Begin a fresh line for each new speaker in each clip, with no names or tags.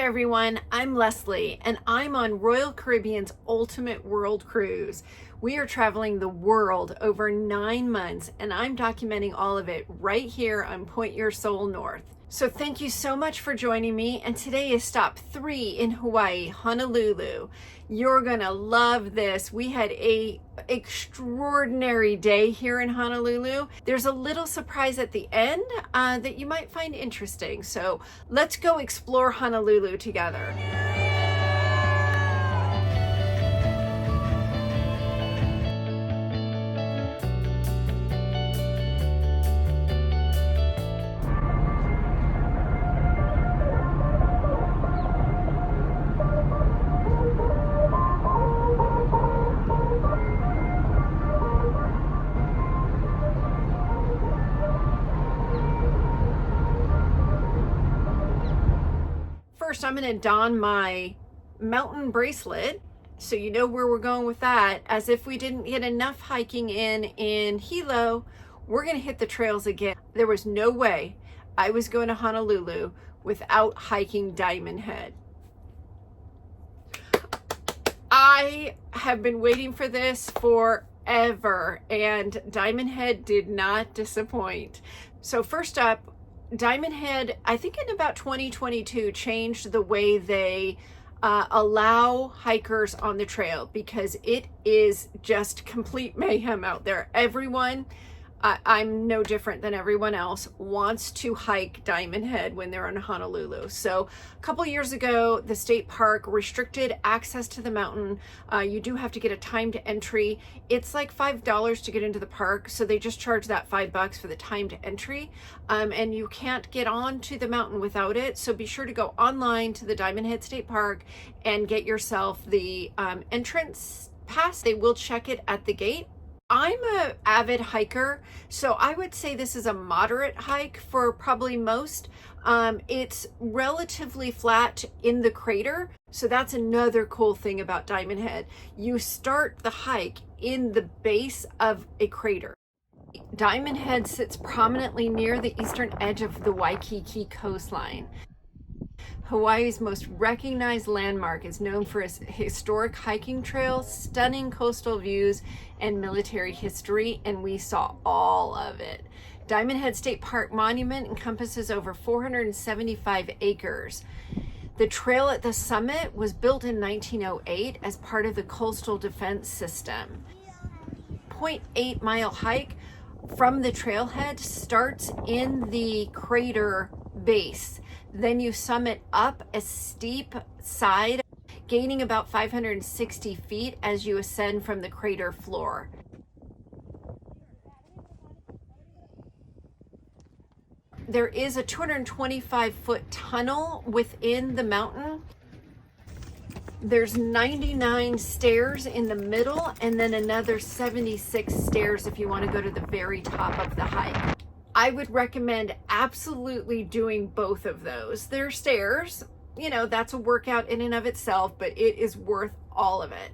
Hi everyone, I'm Leslie and I'm on Royal Caribbean's Ultimate World Cruise. We are traveling the world over 9 months and I'm documenting all of it right here on Point Your Soul North. So thank you so much for joining me, and today is stop 3 in Hawaii, Honolulu. You're gonna love this. We had a extraordinary day here in Honolulu. There's a little surprise at the end that you might find interesting. So let's go explore Honolulu together. First, I'm going to don my mountain bracelet so you know where we're going with that. As if we didn't get enough hiking in Hilo, we're going to hit the trails again. There was no way I was going to Honolulu without hiking Diamond Head. I have been waiting for this forever, and Diamond Head did not disappoint. So first up, Diamond Head, I think in about 2022, changed the way they allow hikers on the trail, because it is just complete mayhem out there. Everyone, I'm no different than everyone else, wants to hike Diamond Head when they're in Honolulu. So a couple years ago, the state park restricted access to the mountain. You do have to get a timed entry. It's like $5 to get into the park, so they just charge that $5 for the timed entry, and you can't get onto the mountain without it. So be sure to go online to the Diamond Head State Park and get yourself the entrance pass. They will check it at the gate. I'm an avid hiker, so I would say this is a moderate hike for probably most. It's relatively flat in the crater, so that's another cool thing about Diamond Head. You start the hike in the base of a crater. Diamond Head sits prominently near the eastern edge of the Waikiki coastline. Hawaii's most recognized landmark is known for its historic hiking trails, stunning coastal views, and military history, and we saw all of it. Diamond Head State Park Monument encompasses over 475 acres. The trail at the summit was built in 1908 as part of the coastal defense system. 0.8 mile hike from the trailhead starts in the crater base. Then you summit up a steep side, gaining about 560 feet as you ascend from the crater floor. There is a 225-foot tunnel within the mountain. There's 99 stairs in the middle, and then another 76 stairs if you want to go to the very top of the hike. I would recommend absolutely doing both of those. They're stairs, you know, that's a workout in and of itself, but it is worth all of it.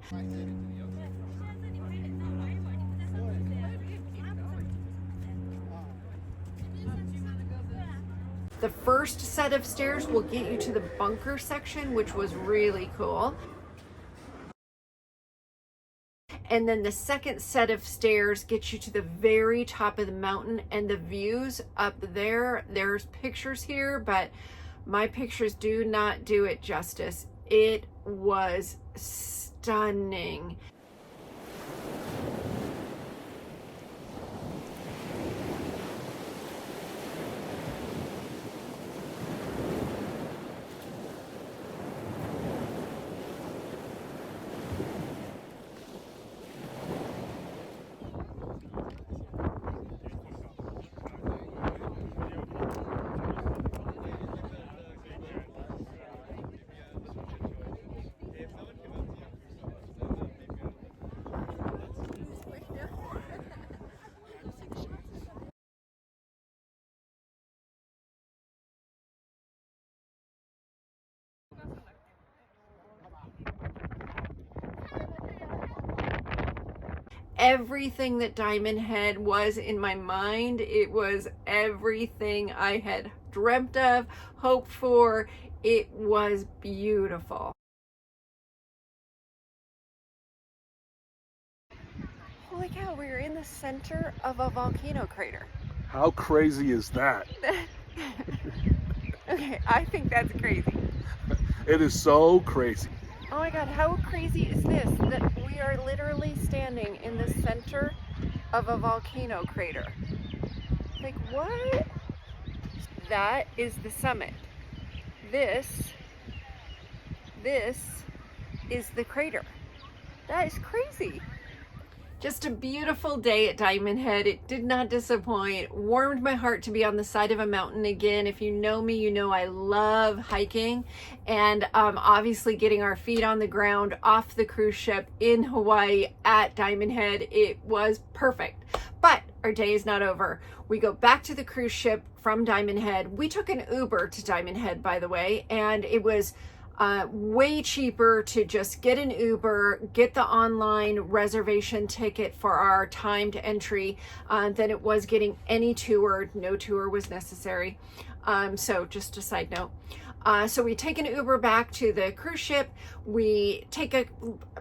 The first set of stairs will get you to the bunker section, which was really cool. And then the second set of stairs gets you to the very top of the mountain, and the views up there, there's pictures here, but my pictures do not do it justice. It was stunning. Everything that Diamond Head was in my mind. It was everything I had dreamt of, hoped for. It was beautiful. Holy cow, we were in the center of a volcano crater.
How crazy is that?
Okay, I think that's crazy.
It is so crazy.
Oh my God, how crazy is this? That we are literally standing in the center of a volcano crater. Like, what? That is the summit. This is the crater. That is crazy. Just a beautiful day at Diamond Head. It did not disappoint. Warmed my heart to be on the side of a mountain again. If you know me, you know I love hiking, and obviously getting our feet on the ground off the cruise ship in Hawaii at Diamond Head, it was perfect. But our day is not over. We go back to the cruise ship from Diamond Head. We took an Uber to Diamond Head, by the way, and it was way cheaper to just get an Uber, get the online reservation ticket for our timed entry than it was getting any tour. No tour was necessary. So just a side note. So we take an Uber back to the cruise ship. We take a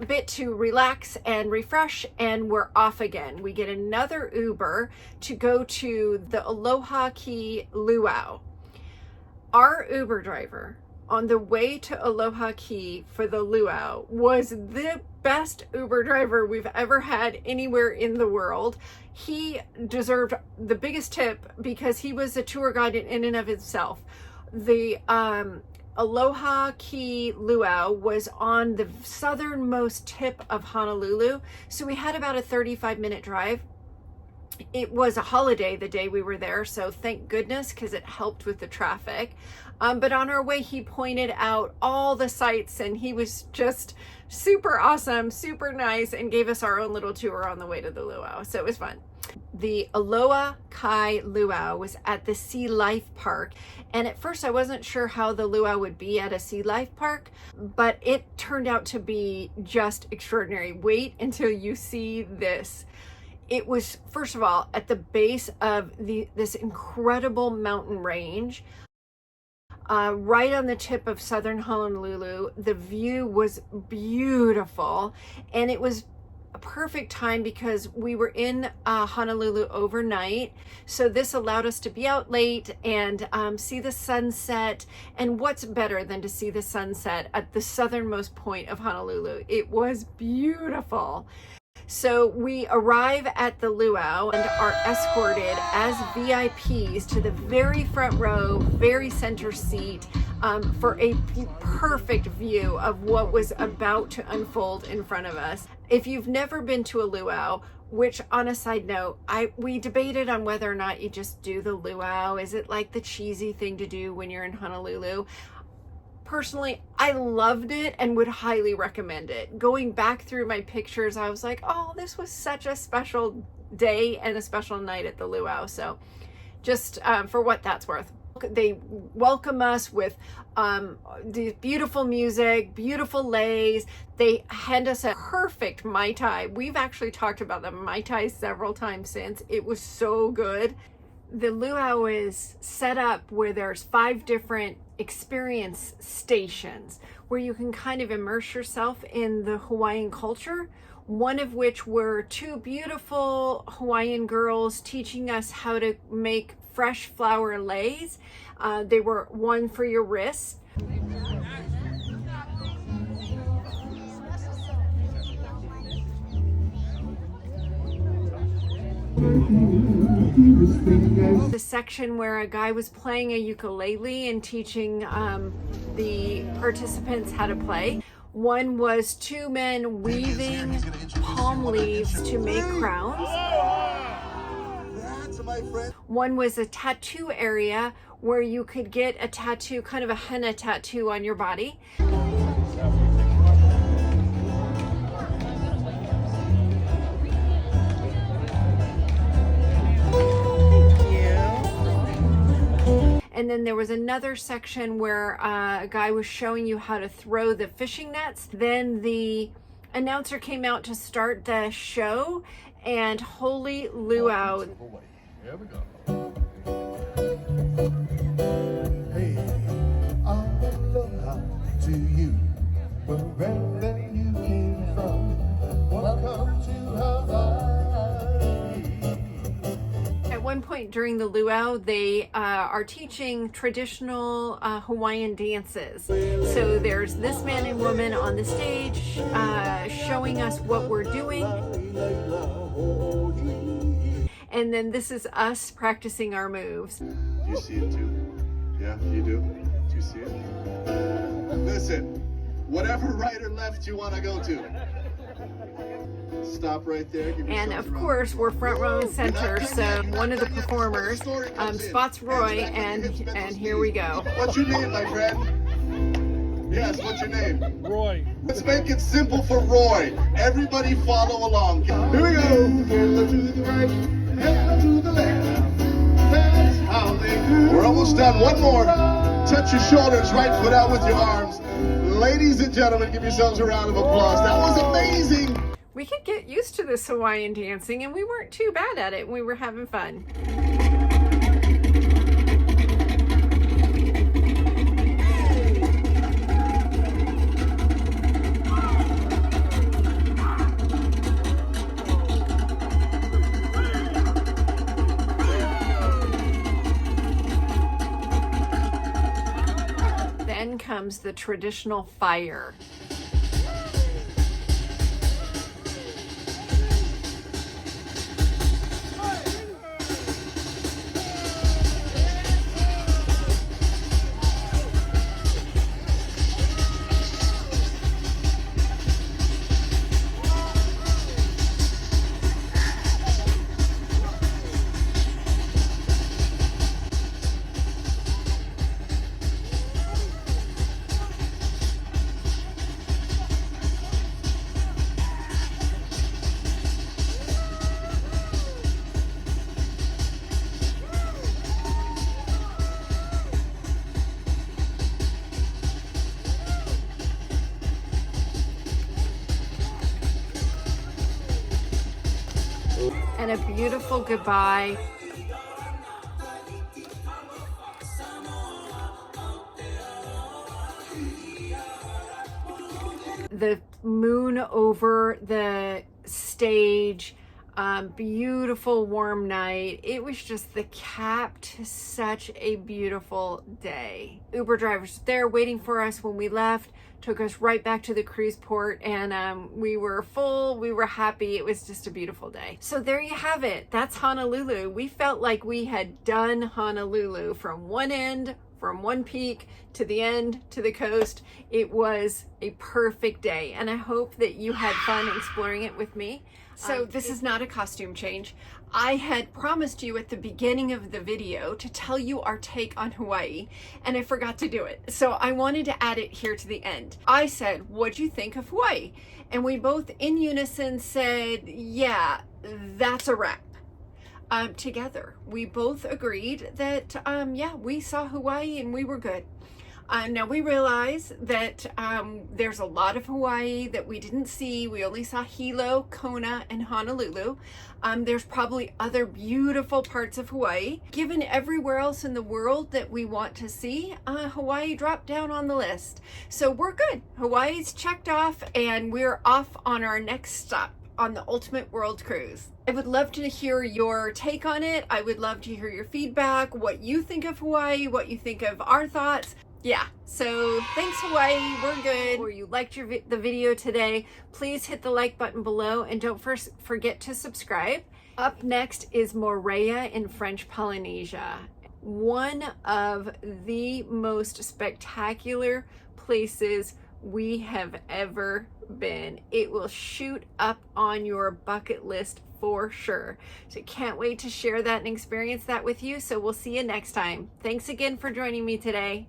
bit to relax and refresh, and we're off again. We get another Uber to go to the Aloha Key Luau. Our Uber driver on the way to Aloha Key for the luau was the best Uber driver we've ever had anywhere in the world. He deserved the biggest tip because he was a tour guide in and of himself. The Aloha Key Luau was on the southernmost tip of Honolulu, so we had about a 35-minute drive. It was a holiday the day we were there, so thank goodness, because it helped with the traffic. But on our way, he pointed out all the sights, and he was just super awesome, super nice, and gave us our own little tour on the way to the luau. So it was fun. The Aloha Kai Luau was at the Sea Life Park, and at first I wasn't sure how the luau would be at a sea life park, but it turned out to be just extraordinary. Wait until you see this. It was, first of all, at the base of this incredible mountain range, right on the tip of southern Honolulu. The view was beautiful, and it was a perfect time because we were in Honolulu overnight, so this allowed us to be out late and see the sunset. And what's better than to see the sunset at the southernmost point of Honolulu? It was beautiful. So we arrive at the luau and are escorted as VIPs to the very front row, very center seat, for a perfect view of what was about to unfold in front of us. If you've never been to a luau, which on a side note, we debated on whether or not you just do the luau. Is it like the cheesy thing to do when you're in Honolulu? Personally, I loved it and would highly recommend it. Going back through my pictures, I was like, oh, this was such a special day and a special night at the luau. So just for what that's worth. They welcome us with the beautiful music, beautiful leis. They hand us a perfect Mai Tai. We've actually talked about the Mai Tai several times since. It was so good. The luau is set up where there's 5 different experience stations where you can kind of immerse yourself in the Hawaiian culture, one of which were 2 beautiful Hawaiian girls teaching us how to make fresh flower leis. They were one for your wrist. The section where a guy was playing a ukulele and teaching the participants how to play. One was 2 men weaving palm leaves to make crowns. One was a tattoo area where you could get a tattoo, kind of a henna tattoo on your body. And then there was another section where a guy was showing you how to throw the fishing nets. Then the announcer came out to start the show, and holy luau.
Here we go.
to you, wherever you came from. Welcome to Hawaii.
At one point during the luau, they are teaching traditional Hawaiian dances. So there's this man and woman on the stage showing us what we're doing. And then this is us practicing our moves.
You see it too? Yeah, you do? Do you see it? Listen, whatever right or left you want to go to. Stop right there.
And of course, we're front row and center, so one of the performers spots Roy, and here we go.
What's your name, my friend? Yes, what's your name?
Roy.
Let's make it simple for Roy. Everybody follow along. Here we go. Hello to the right, hello to the left. That's how they do. We're almost done. One more. Touch your shoulders, right foot out with your arms. Ladies and gentlemen, give yourselves a round of applause. That was amazing.
We could get used to this Hawaiian dancing, and we weren't too bad at it. We were having fun. Then comes the traditional fire. And a beautiful goodbye. The moon over the stage, beautiful warm night. It was just the cap to such a beautiful day. Uber drivers there waiting for us when we left, took us right back to the cruise port, and we were full, we were happy. It was just a beautiful day. So there you have it. That's Honolulu. We felt like we had done Honolulu from one end, from one peak to the end, to the coast. It was a perfect day, and I hope that you had fun exploring it with me. So this is not a costume change. I had promised you at the beginning of the video to tell you our take on Hawaii, and I forgot to do it. So I wanted to add it here to the end. I said, what'd you think of Hawaii? And we both in unison said, yeah, that's a wrap. Together, we both agreed that, yeah, we saw Hawaii and we were good. Now we realize that there's a lot of Hawaii that we didn't see. We only saw Hilo, Kona, and Honolulu. There's probably other beautiful parts of Hawaii. Given everywhere else in the world that we want to see, Hawaii dropped down on the list. So we're good. Hawaii's checked off, and we're off on our next stop on the Ultimate World Cruise. I would love to hear your take on it. I would love to hear your feedback, what you think of Hawaii, what you think of our thoughts. Yeah, so thanks Hawaii, we're good. Or you liked the video today, please hit the like button below, and don't forget to subscribe. Up next is Moorea in French Polynesia. One of the most spectacular places we have ever been. It will shoot up on your bucket list for sure. So can't wait to share that and experience that with you. So we'll see you next time. Thanks again for joining me today.